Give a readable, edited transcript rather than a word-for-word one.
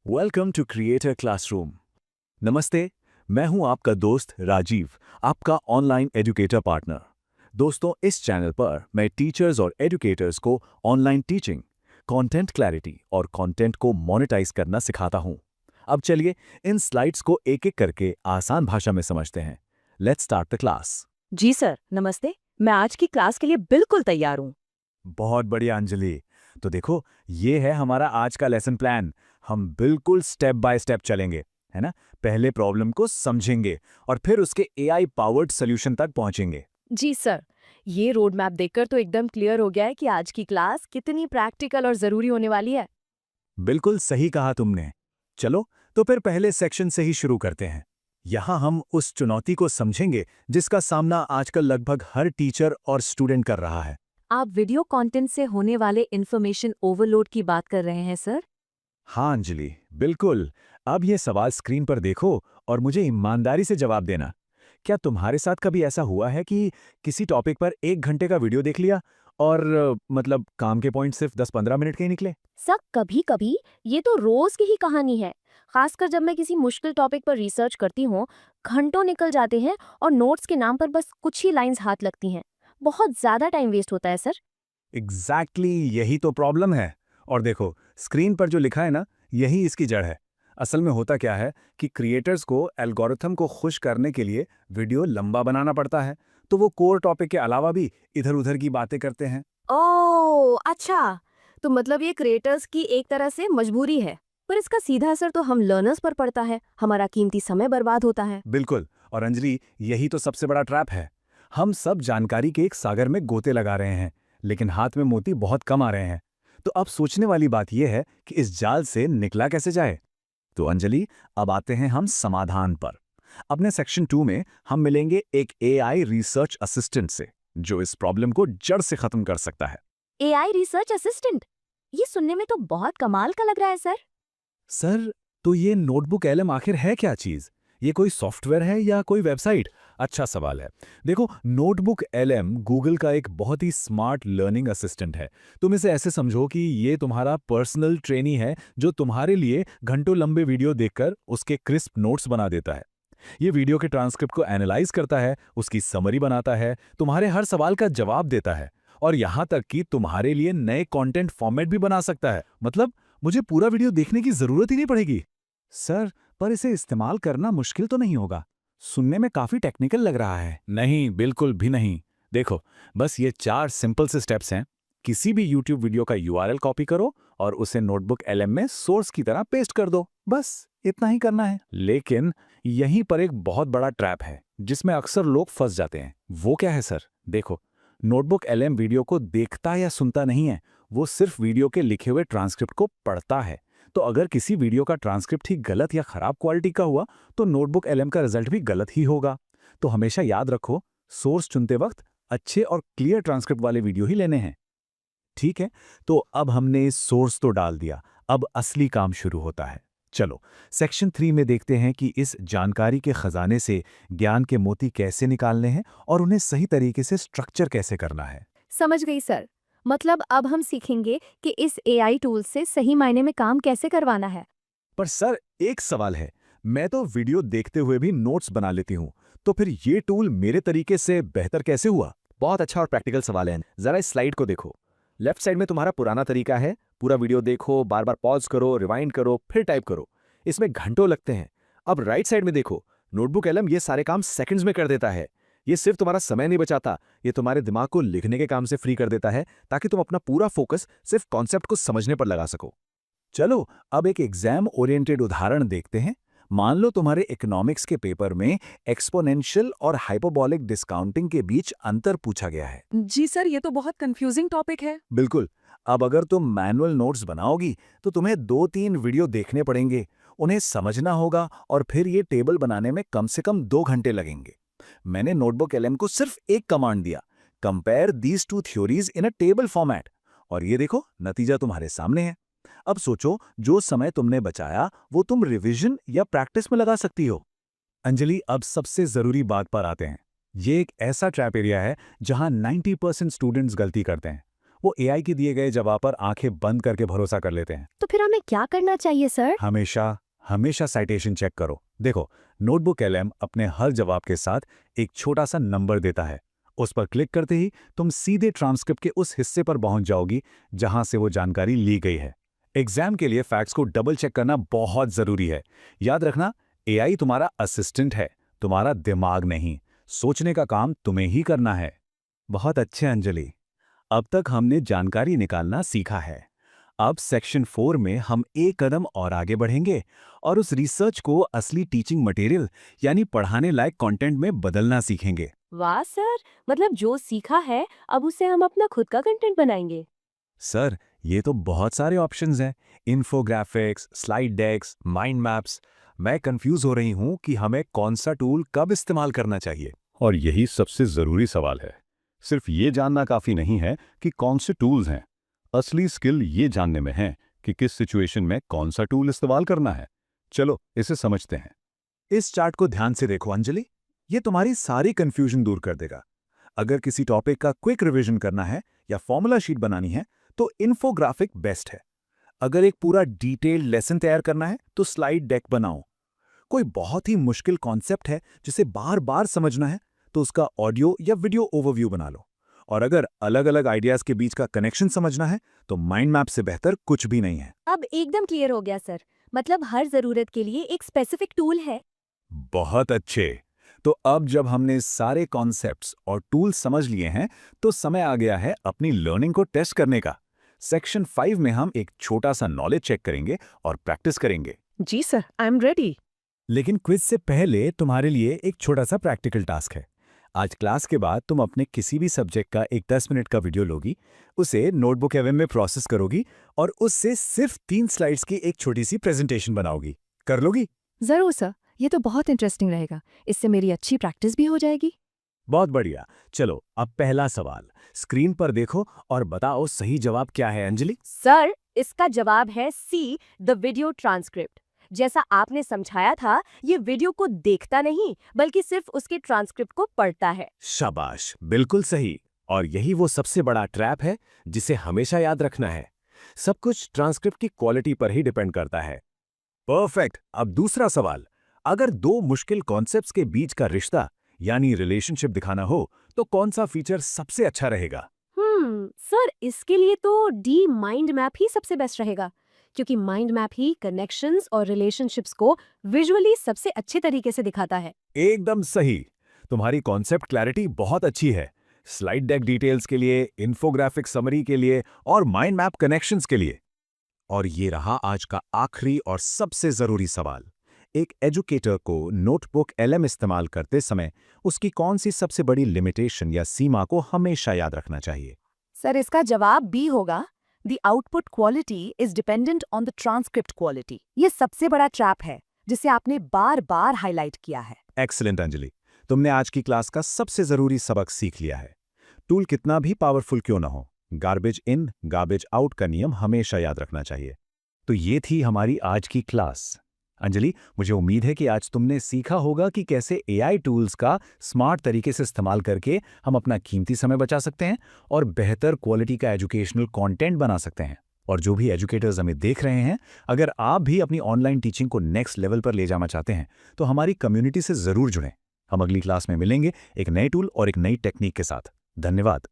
Welcome to creator classroom. नमस्ते, मैं हूं आपका दोस्त राजीव, आपका ऑनलाइन एजुकेटर पार्टनर। दोस्तों, इस चैनल पर मैं टीचर्स और एजुकेटर्स को ऑनलाइन टीचिंग, कंटेंट क्लैरिटी और कंटेंट को मोनेटाइज करना सिखाता हूं। अब चलिए इन स्लाइड्स को एक-एक करके आसान भाषा में समझते हैं। Let's start the class. जी सर, नमस्ते। मैं आज की क्लास के लिए बिल्कुल तैयार हूँ। बहुत बढ़िया अंजलि। तो देखो, ये है हमारा आज का लेसन प्लान। हम बिल्कुल स्टेप बाय स्टेप चलेंगे, है ना? पहले प्रॉब्लम को समझेंगे और फिर उसके एआई पावर्ड सॉल्यूशन तक पहुंचेंगे। जी सर, ये रोड मैप देखकर तो एकदम क्लियर हो गया है कि आज की क्लास कितनी प्रैक्टिकल और ज़रूरी होने वाली है। बिल्कुल सही कहा तुमने। चलो, तो फिर पहले सेक्शन से ही शुरू करते हैं। यहाँ हम उस चुनौती को समझेंगे जिसका सामना आजकल लगभग हर टीचर और स्टूडेंट कर रहा है। आप वीडियो कंटेंट से होने वाले इन्फॉर्मेशन ओवरलोड की बात कर रहे हैं सर? हाँ अंजलि, बिल्कुल। अब ये सवाल स्क्रीन पर देखो और मुझे ईमानदारी से जवाब देना। क्या तुम्हारे साथ कभी ऐसा हुआ है कि किसी टॉपिक पर 1 घंटे का वीडियो देख लिया और मतलब काम के पॉइंट सिर्फ 10-15 मिनट के ही निकले? सर, कभी-कभी ये तो रोज की ही कहानी है। खासकर जब मैं किसी मुश्किल टॉपिक पर रिसर्च करती हूँ, घंटों निकल जाते हैं और नोट्स के नाम पर बस कुछ ही लाइंस हाथ लगती हैं। बहुत ज़्यादा टाइम वेस्ट होता है सर। यही तो प्रॉब्लम है। और देखो, स्क्रीन पर जो लिखा है ना, यही इसकी जड़ है। असल में होता क्या है कि क्रिएटर्स को एल्गोरिथम को खुश करने के लिए वीडियो लंबा बनाना पड़ता है, तो वो कोर टॉपिक के अलावा भी इधर-उधर की बातें करते हैं। ओह! अच्छा। तो मतलब ये क्रिएटर्स की एक तरह से मजबूरी है। पर इसका सीधा असर तो हम लर्नर्स पर पड़ता है। हमारा कीमती समय बर्बाद होता है। बिल्कुल। और अंजलि, यही तो सबसे बड़ा ट्रैप है। हम सब जानकारी के एक सागर में गोते लगा रहे हैं, लेकिन हाथ में मोती बहुत कम आ रहे हैं। तो अब सोचने वाली बात यह है कि इस जाल से निकला कैसे जाए। तो अंजलि, अब आते हैं हम समाधान पर। अपने सेक्शन 2 में हम मिलेंगे एक एआई रिसर्च असिस्टेंट से, जो इस प्रॉब्लम को जड़ से खत्म कर सकता है। AI research assistant? ये सुनने में तो बहुत कमाल का लग रहा है सर। सर, तो ये नोटबुक एलएम आखिर है क्या चीज? ये कोई सॉफ्टवेयर है या कोई वेबसाइट? अच्छा सवाल है। देखो, नोटबुक एलएम गूगल का एक बहुत ही स्मार्ट लर्निंग असिस्टेंट है। तुम इसे ऐसे समझो कि ये तुम्हारा पर्सनल ट्रेनी है, जो तुम्हारे लिए घंटों लंबे वीडियो देखकर उसके क्रिस्प नोट्स बना देता है। ये वीडियो के ट्रांसक्रिप्ट को एनालाइज करता है, उसकी समरी बनाता है, तुम्हारे हर सवाल का जवाब देता है, और यहाँ तक कि तुम्हारे लिए नए कंटेंट फॉर्मेट भी बना सकता है। मतलब मुझे पूरा वीडियो देखने की जरूरत ही नहीं पड़ेगी। सर, पर इसे इस्तेमाल करना मुश्किल तो नहीं होगा? सुनने में काफी टेक्निकल लग रहा है। नहीं, बिल्कुल भी नहीं। देखो, बस ये 4 सिंपल से स्टेप्स हैं। किसी भी YouTube वीडियो का यूआरएल कॉपी करो और उसे नोटबुक एलएम में सोर्स की तरह पेस्ट कर दो। बस इतना ही करना है। लेकिन यहीं पर एक बहुत बड़ा ट्रैप है, जिसमें अक्सर लोग फंस जाते हैं। वो क्या है सर? देखो, नोटबुक एलएम वीडियो को देखता या सुनता नहीं है, वो सिर्फ वीडियो के लिखे हुए ट्रांसक्रिप्ट को पढ़ता है। तो अगर किसी वीडियो का ट्रांसक्रिप्ट ही गलत या खराब क्वालिटी का हुआ, तो नोटबुक एलएम का रिजल्ट भी गलत ही होगा। तो हमेशा याद रखो, सोर्स चुनते वक्त अच्छे और क्लियर ट्रांसक्रिप्ट वाले वीडियो ही लेने हैं। ठीक है, तो अब हमने सोर्स तो डाल दिया, अब असली काम शुरू होता है। चलो, सेक्शन 3 में देखते हैं कि इस जानकारी के खजाने से ज्ञान के मोती कैसे निकालने हैं और उन्हें सही तरीके से स्ट्रक्चर कैसे करना है। समझ गई सर। मतलब अब हम सीखेंगे कि इस एआई टूल से सही मायने में काम कैसे करवाना है। पर सर, एक सवाल है। मैं तो वीडियो देखते हुए भी नोट्स बना लेती हूँ, तो फिर ये टूल मेरे तरीके से बेहतर कैसे हुआ? बहुत अच्छा और प्रैक्टिकल सवाल है। जरा इस स्लाइड को देखो। लेफ्ट साइड में तुम्हारा पुराना तरीका है, पूरा वीडियो देखो, बार बार पॉज करो, रिवाइंड करो, फिर टाइप करो। इसमें घंटों लगते हैं। अब राइट साइड में देखो, नोटबुक एलएम ये सारे काम सेकंड्स में कर देता है। ये सिर्फ तुम्हारा समय नहीं बचाता, ये तुम्हारे दिमाग को लिखने के काम से फ्री कर देता है, ताकि तुम अपना पूरा फोकस सिर्फ कॉन्सेप्ट को समझने पर लगा सको। चलो, अब एक एग्जाम ओरिएंटेड उदाहरण देखते हैं। मान लो तुम्हारे इकोनॉमिक्स के पेपर में एक्सपोनेंशियल और हाइपरबॉलिक डिस्काउंटिंग के बीच अंतर पूछा गया है। जी सर, ये तो बहुत कंफ्यूजिंग टॉपिक है। बिल्कुल। अब अगर तुम मैनुअल नोट्स बनाओगी, तो तुम्हें 2-3 वीडियो देखने पड़ेंगे, उन्हें समझना होगा, और फिर ये टेबल बनाने में कम से कम 2 घंटे लगेंगे। मैंने नोटबुक एलएम को सिर्फ एक कमांड दिया, compare these two theories in a table format, और ये देखो, नतीजा तुम्हारे सामने है। अब सोचो, जो समय तुमने बचाया वो तुम रिवीजन या प्रैक्टिस में लगा सकती हो। अंजलि, अब सबसे जरूरी बात पर आते हैं। ये एक ऐसा ट्रैप एरिया है जहां 90% स्टूडेंट्स गलती करते हैं। वो एआई के दिए गए जवाब पर आंखें बंद करके भरोसा कर लेते हैं। तो फिर हमें क्या करना चाहिए सर? हमेशा साइटेशन चेक करो। देखो, नोटबुक एलएम अपने हर जवाब के साथ एक छोटा सा नंबर देता है। उस पर क्लिक करते ही तुम सीधे ट्रांसक्रिप्ट के उस हिस्से पर पहुंच जाओगी जहां से वो जानकारी ली गई है। एग्जाम के लिए फैक्ट्स को डबल चेक करना बहुत जरूरी है। याद रखना, एआई तुम्हारा असिस्टेंट है, तुम्हारा दिमाग नहीं। सोचने का काम तुम्हें ही करना है। बहुत अच्छे अंजलि, अब तक हमने जानकारी निकालना सीखा है। अब सेक्शन 4 में हम एक कदम और आगे बढ़ेंगे और उस रिसर्च को असली टीचिंग मटेरियल यानी पढ़ाने लायक कंटेंट में बदलना सीखेंगे। वाह सर, मतलब जो सीखा है अब उसे हम अपना खुद का कंटेंट बनाएंगे। सर, ये तो बहुत सारे ऑप्शंस हैं। इन्फोग्राफिक्स, स्लाइड डेक्स, माइंड मैप्स। मैं कंफ्यूज हो रही हूँ कि हमें कौन सा टूल कब इस्तेमाल करना चाहिए। और यही सबसे जरूरी सवाल है। सिर्फ ये जानना काफी नहीं है कि कौन से टूल्स हैं। असली स्किल ये जानने में है कि किस सिचुएशन में कौन सा टूल इस्तेमाल करना है। चलो इसे समझते हैं। इस चार्ट को ध्यान से देखो अंजलि, ये तुम्हारी सारी कंफ्यूजन दूर कर देगा। अगर किसी टॉपिक का क्विक रिवीजन करना है या फॉर्मूला शीट बनानी है तो इन्फोग्राफिक बेस्ट है। अगर एक पूरा डिटेल्ड लेसन तैयार करना है तो स्लाइड डेक बनाओ। कोई बहुत ही मुश्किल कॉन्सेप्ट है जिसे बार बार समझना है तो उसका ऑडियो या वीडियो ओवरव्यू बना लो। और अगर अलग अलग आइडियाज के बीच का कनेक्शन समझना है तो माइंड मैप से बेहतर कुछ भी नहीं है। अब एकदम क्लियर हो गया सर, मतलब हर जरूरत के लिए एक स्पेसिफिक टूल है। बहुत अच्छे। तो अब जब हमने सारे कॉन्सेप्ट्स और टूल्स समझ लिए हैं तो समय आ गया है अपनी लर्निंग को टेस्ट करने का। सेक्शन 5 में हम एक छोटा सा नॉलेज चेक करेंगे और प्रैक्टिस करेंगे। जी सर, आई एम रेडी। लेकिन क्विज से पहले तुम्हारे लिए एक छोटा सा प्रैक्टिकल टास्क है। आज क्लास के बाद तुम अपने किसी भी सब्जेक्ट का एक 10 मिनट का वीडियो लोगी, उसे नोटबुक एवं में प्रोसेस करोगी और उससे सिर्फ 3 स्लाइड्स की एक छोटी सी प्रेजेंटेशन बनाओगी। कर लोगी? जरूर सर, ये तो बहुत इंटरेस्टिंग रहेगा। इससे मेरी अच्छी प्रैक्टिस भी हो जाएगी। बहुत बढ़िया। चलो अब पहला सवाल स्क्रीन पर देखो और बताओ सही जवाब क्या है अंजलि। सर, इसका जवाब है सी, द वीडियो ट्रांसक्रिप्ट। जैसा आपने समझाया था, ये वीडियो को देखता नहीं बल्कि सिर्फ उसके ट्रांसक्रिप्ट को पढ़ता है। शाबाश, बिल्कुल सही। और यही वो सबसे बड़ा ट्रैप है जिसे हमेशा याद रखना है। सब कुछ ट्रांसक्रिप्ट की क्वालिटी पर ही डिपेंड करता है। परफेक्ट। अब दूसरा सवाल, अगर दो मुश्किल कॉन्सेप्ट्स के बीच का रिश्ता यानी रिलेशनशिप दिखाना हो तो कौन सा फीचर सबसे अच्छा रहेगा? सर, इसके लिए तो डी माइंड मैप ही सबसे बेस्ट रहेगा, क्योंकि माइंड मैप ही कनेक्शंस और रिलेशनशिप्स को विजुअली सबसे अच्छे तरीके से दिखाता है। एकदम सही। तुम्हारी कॉन्सेप्ट क्लैरिटी बहुत अच्छी है। स्लाइड डेक डिटेल्स के लिए, इन्फोग्राफिक समरी के लिए और माइंड मैप कनेक्शंस के लिए। और ये रहा आज का आखिरी और सबसे जरूरी सवाल। एक एजुकेटर को नोटबुक एलएम इस्तेमाल करते समय उसकी कौन सी सबसे बड़ी लिमिटेशन या सीमा को हमेशा याद रखना चाहिए? सर, इसका जवाब बी होगा। The output quality is dependent on the transcript quality. ये सबसे बड़ा ट्रैप है जिसे आपने बार बार हाईलाइट किया है। एक्सीलेंट अंजलि, तुमने आज की क्लास का सबसे जरूरी सबक सीख लिया है। टूल कितना भी पावरफुल क्यों ना हो, गार्बेज इन गार्बेज आउट का नियम हमेशा याद रखना चाहिए। तो ये थी हमारी आज की क्लास। अंजलि, मुझे उम्मीद है कि आज तुमने सीखा होगा कि कैसे एआई टूल्स का स्मार्ट तरीके से इस्तेमाल करके हम अपना कीमती समय बचा सकते हैं और बेहतर क्वालिटी का एजुकेशनल कंटेंट बना सकते हैं। और जो भी एजुकेटर्स हमें देख रहे हैं, अगर आप भी अपनी ऑनलाइन टीचिंग को नेक्स्ट लेवल पर ले जाना चाहते हैं तो हमारी कम्युनिटी से जरूर जुड़ें। हम अगली क्लास में मिलेंगे एक नए टूल और एक नई टेक्निक के साथ। धन्यवाद।